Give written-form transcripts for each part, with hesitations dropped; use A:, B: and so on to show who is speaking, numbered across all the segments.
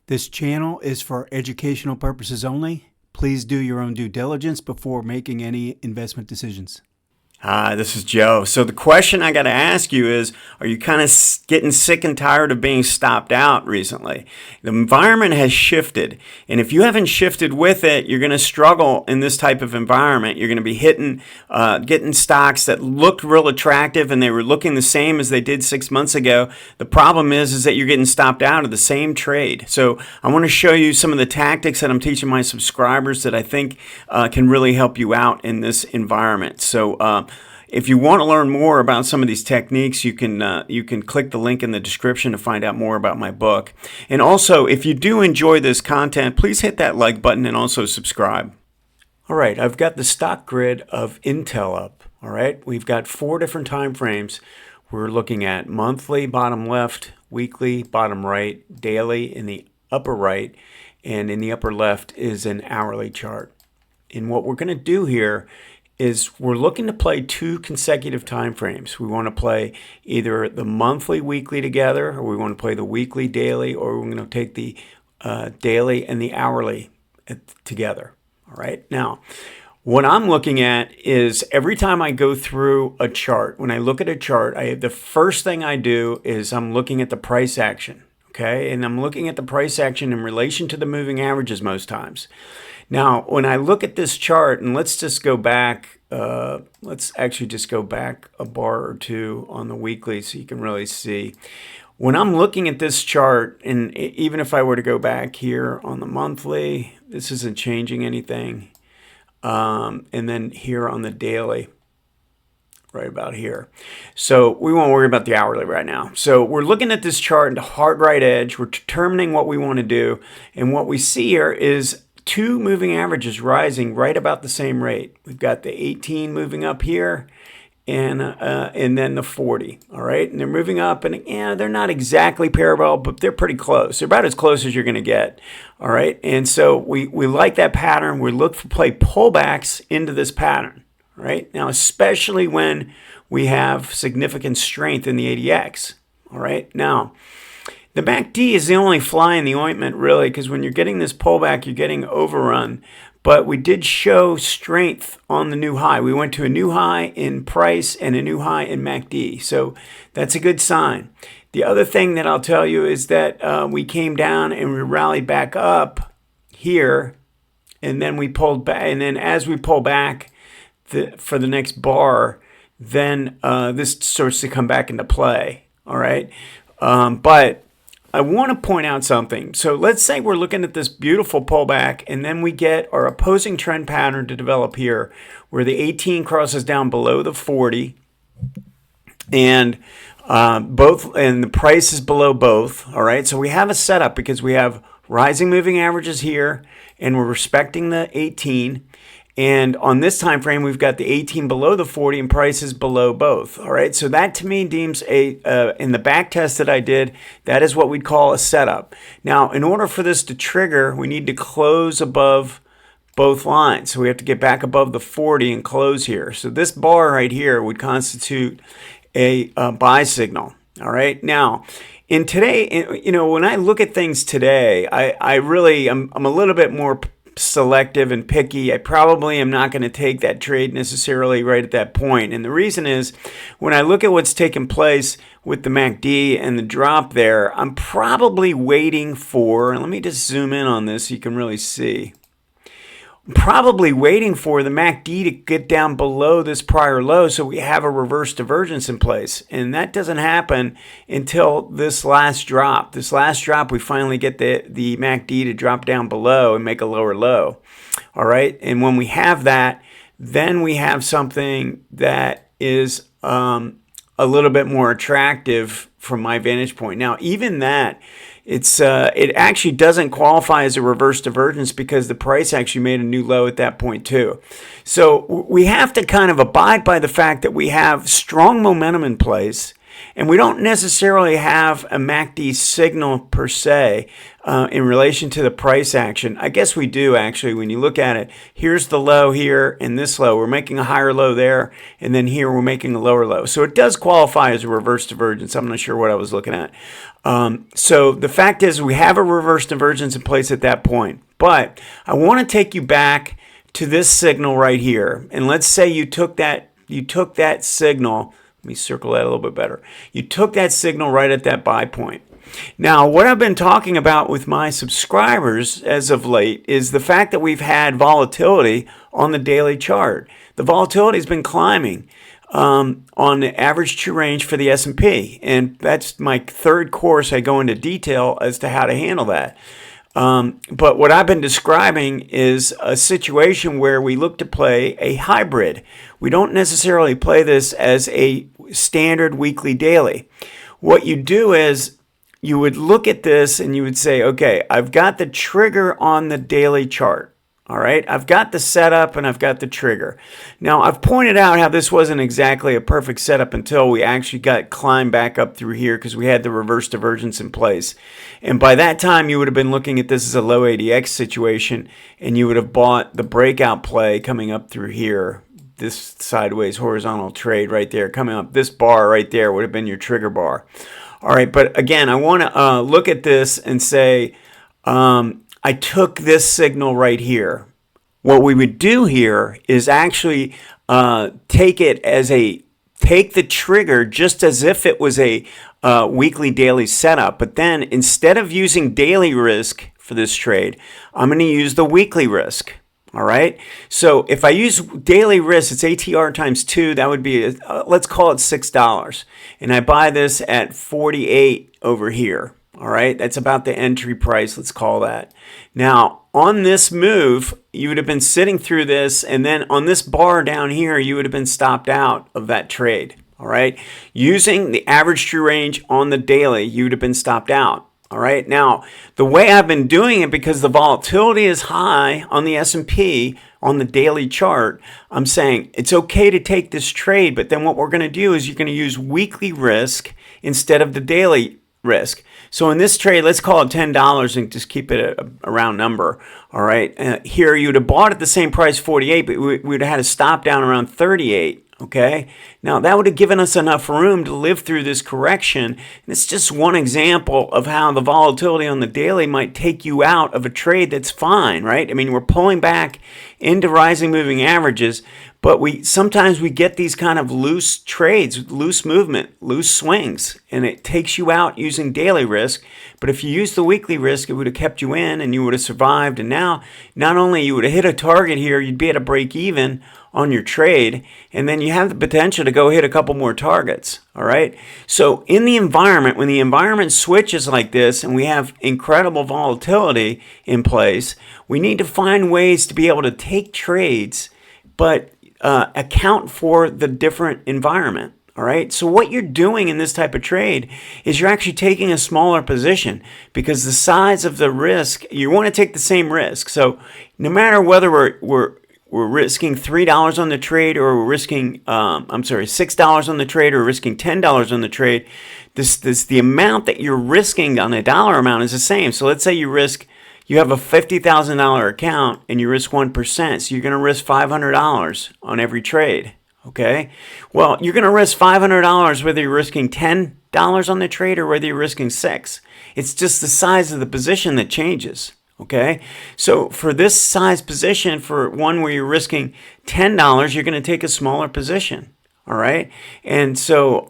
A: This channel is for educational purposes only. Please do your own due diligence before making any investment decisions.
B: Hi, this is Joe. So the question I got to ask you is, are you kind of getting sick and tired of being stopped out recently? The environment has shifted, and if you haven't shifted with it, you're going to struggle in this type of environment. You're going to be getting stocks that looked real attractive and they were looking the same as they did 6 months ago. The problem is that you're getting stopped out of the same trade. So I want to show you some of the tactics that I'm teaching my subscribers that I think can really help you out in this environment. So if you want to learn more about some of these techniques, you can click the link in the description to find out more about my book. And also, if you do enjoy this content, please hit that like button and also subscribe. All right, I've got the stock grid of Intel up. All right, we've got 4 different time frames. We're looking at monthly, bottom left, weekly, bottom right, daily in the upper right, and in the upper left is an hourly chart. And what we're going to do here is we're looking to play 2 consecutive time frames. We want to play either the monthly, weekly together, or we want to play the weekly, daily, or we're going to take the daily and the hourly together. All right. Now, what I'm looking at is every time I go through a chart, when I look at a chart, the first thing I do is I'm looking at the price action. Okay, and I'm looking at the price action in relation to the moving averages most times. Now, when I look at this chart, and let's just go back, let's actually just go back a bar or two on the weekly so you can really see. When I'm looking at this chart, and even if I were to go back here on the monthly, this isn't changing anything. And then here on the daily, right about here. So we won't worry about the hourly right now. So we're looking at this chart into hard right edge. We're determining what we want to do. And what we see here is 2 moving averages rising right about the same rate. We've got the 18 moving up here and then the 40. All right. And they're moving up, and they're not exactly parallel, but they're pretty close. They're about as close as you're going to get. All right. And so we like that pattern. We look for play pullbacks into this pattern. Right now, especially when we have significant strength in the ADX. All right. Now, the MACD is the only fly in the ointment, really, because when you're getting this pullback, you're getting overrun. But we did show strength on the new high. We went to a new high in price and a new high in MACD. So that's a good sign. The other thing that I'll tell you is that we came down and we rallied back up here, and then we pulled back. And then as we pull back, for the next bar, then this starts to come back into play. All right. But I want to point out something. So let's say we're looking at this beautiful pullback, and then we get our opposing trend pattern to develop here where the 18 crosses down below the 40 and the price is below both. All right. So we have a setup because we have rising moving averages here, and we're respecting the 18. And on this time frame, we've got the 18 below the 40 and prices below both. All right. So that to me deems in the back test that I did, that is what we'd call a setup. Now, in order for this to trigger, we need to close above both lines. So we have to get back above the 40 and close here. So this bar right here would constitute a buy signal. All right. Now, in today, when I look at things today, I'm a little bit more selective and picky. I probably am not going to take that trade necessarily right at that point. And the reason is when I look at what's taken place with the MACD and the drop there, I'm probably waiting for, and let me just zoom in on this so you can really see. I'm probably waiting for the MACD to get down below this prior low so we have a reverse divergence in place. And that doesn't happen until this last drop. This last drop, we finally get the MACD to drop down below and make a lower low. All right. And when we have that, then we have something that is a little bit more attractive from my vantage point. Now, even that, it actually doesn't qualify as a reverse divergence because the price actually made a new low at that point too. So we have to kind of abide by the fact that we have strong momentum in place And we don't necessarily have a MACD signal per se in relation to the price action. I guess we do actually when you look at it. Here's the low here and this low. We're making a higher low there, and then here we're making a lower low. So it does qualify as a reverse divergence. I'm not sure what I was looking at. So the fact is we have a reverse divergence in place at that point. But I want to take you back to this signal right here. And let's say you took that signal. Let me circle that a little bit better. You took that signal right at that buy point. Now, what I've been talking about with my subscribers as of late is the fact that we've had volatility on the daily chart. The volatility has been climbing on the average true range for the S&P, and that's my third course. I go into detail as to how to handle that. But what I've been describing is a situation where we look to play a hybrid. We don't necessarily play this as a standard weekly daily. What you do is you would look at this and you would say, okay, I've got the trigger on the daily chart. All right, I've got the setup and I've got the trigger. Now, I've pointed out how this wasn't exactly a perfect setup until we actually got climbed back up through here because we had the reverse divergence in place. And by that time, you would have been looking at this as a low ADX situation, and you would have bought the breakout play coming up through here. This sideways horizontal trade right there, coming up, this bar right there would have been your trigger bar. All right, but again, I want to look at this and say, I took this signal right here. What we would do here is actually take the trigger just as if it was a weekly daily setup. But then instead of using daily risk for this trade, I'm going to use the weekly risk. All right. So if I use daily risk, it's ATR times 2. That would be, let's call it $6. And I buy this at 48 over here. All right, that's about the entry price, let's call that. Now, on this move, you would have been sitting through this, and then on this bar down here, you would have been stopped out of that trade. All right, using the average true range on the daily, you would have been stopped out. All right, now, the way I've been doing it, because the volatility is high on the S&P on the daily chart, I'm saying it's okay to take this trade, but then what we're going to do is you're going to use weekly risk instead of the daily risk. So in this trade, let's call it $10 and just keep it a round number. All right. Here you would have bought at the same price, 48, but we would have had to stop down around 38. Okay. Now that would have given us enough room to live through this correction. And it's just one example of how the volatility on the daily might take you out of a trade that's fine, right? I mean, we're pulling back into rising moving averages, but sometimes we get these kind of loose trades, loose movement, loose swings, and it takes you out using daily risk. But if you use the weekly risk, it would have kept you in and you would have survived. And now, not only you would have hit a target here, you'd be at a break even on your trade, and then you have the potential to go hit a couple more targets. All right. So in the environment, when the environment switches like this and we have incredible volatility in place, we need to find ways to be able to take trades, but account for the different environment. All right. So what you're doing in this type of trade is you're actually taking a smaller position because the size of the risk, you want to take the same risk. So no matter whether we're risking $3 on the trade or we're risking, $6 on the trade or risking $10 on the trade, the amount that you're risking on a dollar amount is the same. So let's say you have a $50,000 account and you risk 1%. So you're going to risk $500 on every trade. Okay. Well, you're going to risk $500 whether you're risking $10 on the trade or whether you're risking $6. It's just the size of the position that changes. Okay. So for this size position, for one where you're risking $10, you're going to take a smaller position. All right. And so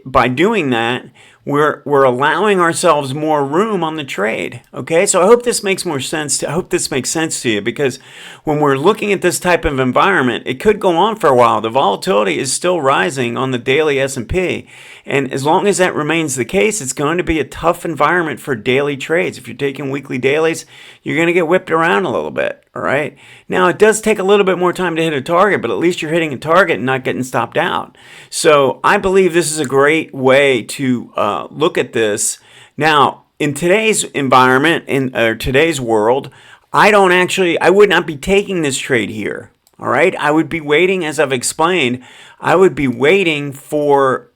B: by doing that, we're allowing ourselves more room on the trade. Okay, so I hope this makes more sense. I hope this makes sense to you, because when we're looking at this type of environment, it could go on for a while. The volatility is still rising on the daily S&P, and as long as that remains the case, it's going to be a tough environment for daily trades. If you're taking weekly dailies, you're going to get whipped around a little bit. All right. Now, it does take a little bit more time to hit a target, but at least you're hitting a target and not getting stopped out. So I believe this is a great way to look at this. Now, in today's environment, in today's world, I would not be taking this trade here. All right, I would be waiting, as I've explained, I would be waiting for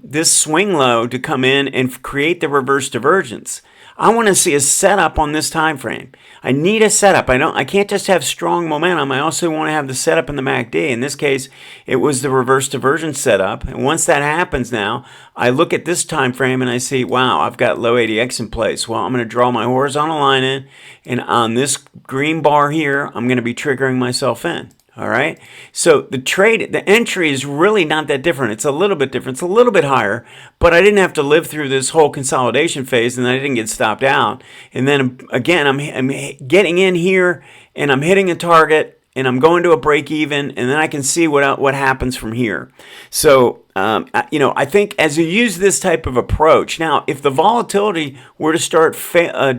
B: this swing low to come in and create the reverse divergence. I want to see a setup on this time frame. I need a setup. I can't just have strong momentum. I also want to have the setup in the MACD. In this case, it was the reverse divergence setup. And once that happens now, I look at this time frame and I see, wow, I've got low ADX in place. Well, I'm going to draw my horizontal line in, and on this green bar here, I'm going to be triggering myself in. All right. So the entry is really not that different. It's a little bit different. It's a little bit higher, but I didn't have to live through this whole consolidation phase, and I didn't get stopped out. And then again, I'm getting in here, and I'm hitting a target, and I'm going to a break even, and then I can see what happens from here. So, I think as you use this type of approach, now if the volatility were to start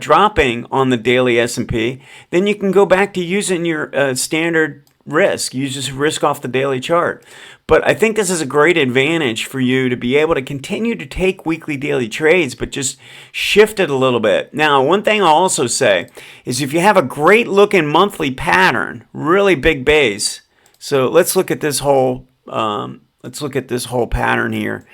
B: dropping on the daily S&P, then you can go back to using your standard risk. You just risk off the daily chart. But I think this is a great advantage for you to be able to continue to take weekly, daily trades, but just shift it a little bit. Now, one thing I'll also say is if you have a great looking monthly pattern, really big base. So let's look at this whole pattern here.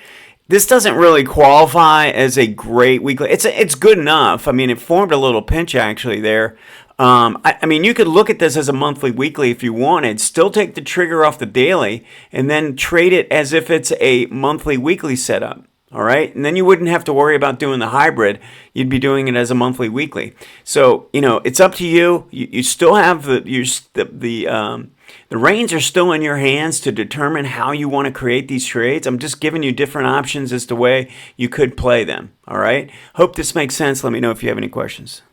B: This doesn't really qualify as a great weekly. It's good enough. I mean, it formed a little pinch actually there. I mean, you could look at this as a monthly, weekly if you wanted. Still take the trigger off the daily and then trade it as if it's a monthly, weekly setup. All right, and then you wouldn't have to worry about doing the hybrid. You'd be doing it as a monthly, weekly. So it's up to you. You still have the reins are still in your hands to determine how you want to create these trades. I'm just giving you different options as to way you could play them. All right. Hope this makes sense. Let me know if you have any questions.